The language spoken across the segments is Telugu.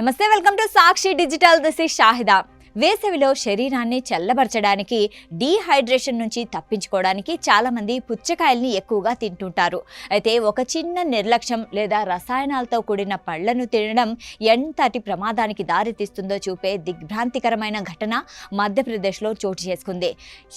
నమస్తే, welcome to Sakshi digital. This is Shahida. వేసవిలో శరీరాన్ని చల్లబరచడానికి, డీహైడ్రేషన్ నుంచి తప్పించుకోవడానికి చాలా మంది పుచ్చకాయల్ని ఎక్కువగా తింటుంటారు. అయితే ఒక చిన్న నిర్లక్ష్యం లేదా రసాయనాలతో కూడిన పళ్లను తినడం ఎంతటి ప్రమాదానికి దారితీస్తుందో చూపే దిగ్భ్రాంతికరమైన ఘటన మధ్యప్రదేశ్లో చోటు చేసుకుంది.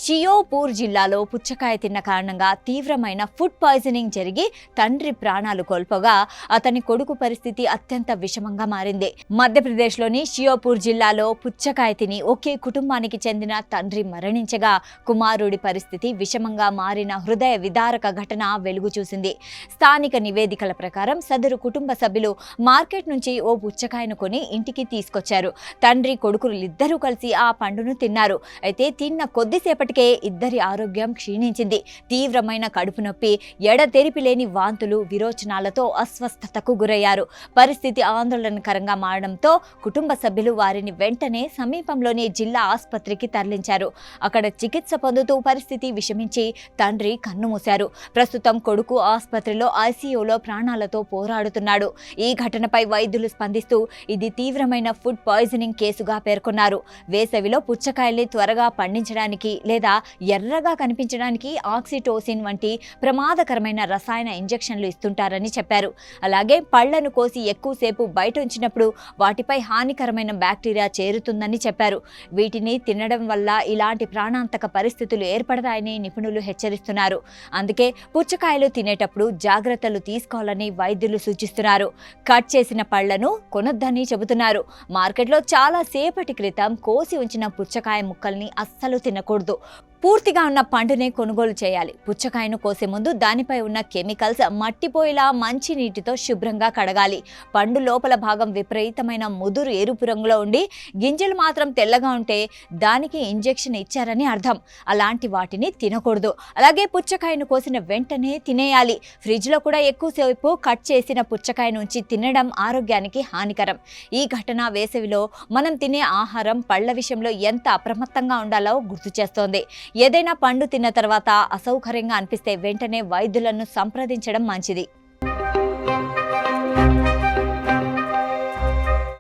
షియోపూర్ జిల్లాలో పుచ్చకాయ తిన్న కారణంగా తీవ్రమైన ఫుడ్ పాయిజనింగ్ జరిగి తండ్రి ప్రాణాలు కోల్పోగా అతని కొడుకు పరిస్థితి అత్యంత విషమంగా మారింది. మధ్యప్రదేశ్లోని షియోపూర్ జిల్లాలో పుచ్చకాయ తిని ఒకే కుటుంబానికి చెందిన తండ్రి మరణించగా కుమారుడి పరిస్థితి విషమంగా మారిన హృదయ విదారక ఘటన వెలుగు చూసింది. స్థానిక నివేదికల ప్రకారం సదరు కుటుంబ సభ్యులు మార్కెట్ నుంచి ఓ పుచ్చకాయను కొని ఇంటికి తీసుకొచ్చారు. తండ్రి కొడుకులిద్దరూ కలిసి ఆ పండును తిన్నారు. అయితే తిన్న కొద్దిసేపటికే ఇద్దరి ఆరోగ్యం క్షీణించింది. తీవ్రమైన కడుపు నొప్పి, ఎడతెరిపి లేని వాంతులు, విరోచనాలతో అస్వస్థతకు గురయ్యారు. పరిస్థితి ఆందోళనకరంగా మారడంతో కుటుంబ సభ్యులు వారిని వెంటనే సమీపంలోని జిల్లా ఆసుపత్రికి తరలించారు. అక్కడ చికిత్స పొందుతూ పరిస్థితి విషమించి తండ్రి కన్నుమూశారు. ప్రస్తుతం కొడుకు ఆసుపత్రిలో ఐసీయూలో ప్రాణాలతో పోరాడుతున్నాడు. ఈ ఘటనపై వైద్యులు స్పందిస్తూ ఇది తీవ్రమైన ఫుడ్ పాయిజనింగ్ కేసుగా పేర్కొన్నారు. వేసవిలో పుచ్చకాయల్ని త్వరగా పండించడానికి లేదా ఎర్రగా కనిపించడానికి ఆక్సిటోసిన్ వంటి ప్రమాదకరమైన రసాయన ఇంజెక్షన్లు ఇస్తుంటారని చెప్పారు. అలాగే పళ్లను కోసి ఎక్కువసేపు బయట ఉంచినప్పుడు వాటిపై హానికరమైన బ్యాక్టీరియా చేరుతుందని చెప్పారు. వీటిని తినడం వల్ల ఇలాంటి ప్రాణాంతక పరిస్థితులు ఏర్పడతాయని నిపుణులు హెచ్చరిస్తున్నారు. అందుకే పుచ్చకాయలు తినేటప్పుడు జాగ్రత్తలు తీసుకోవాలని వైద్యులు సూచిస్తున్నారు. కట్ చేసిన పళ్లను కొనొద్దని చెబుతున్నారు. మార్కెట్లో చాలా సేపటి క్రితం కోసి ఉంచిన పుచ్చకాయ ముక్కల్ని అస్సలు తినకూడదు. పూర్తిగా ఉన్న పండునే కొనుగోలు చేయాలి. పుచ్చకాయను కోసే ముందు దానిపై ఉన్న కెమికల్స్ మట్టిపోయేలా మంచి నీటితో శుభ్రంగా కడగాలి. పండు లోపల భాగం విపరీతమైన ముదురు ఎరుపు రంగులో ఉండి గింజలు మాత్రం తెల్లగా ఉంటే దానికి ఇంజెక్షన్ ఇచ్చారని అర్థం. అలాంటి వాటిని తినకూడదు. అలాగే పుచ్చకాయను కోసిన వెంటనే తినేయాలి. ఫ్రిడ్జ్లో కూడా ఎక్కువసేపు కట్ చేసిన పుచ్చకాయ నుంచి తినడం ఆరోగ్యానికి హానికరం. ఈ ఘటన వేసవిలో మనం తినే ఆహారం, పళ్ల విషయంలో ఎంత అప్రమత్తంగా ఉండాలో గుర్తు చేస్తోంది. ఏదైనా పండు తిన్న తర్వాత అసౌకర్యంగా అనిపిస్తే వెంటనే వైద్యులను సంప్రదించడం మంచిది.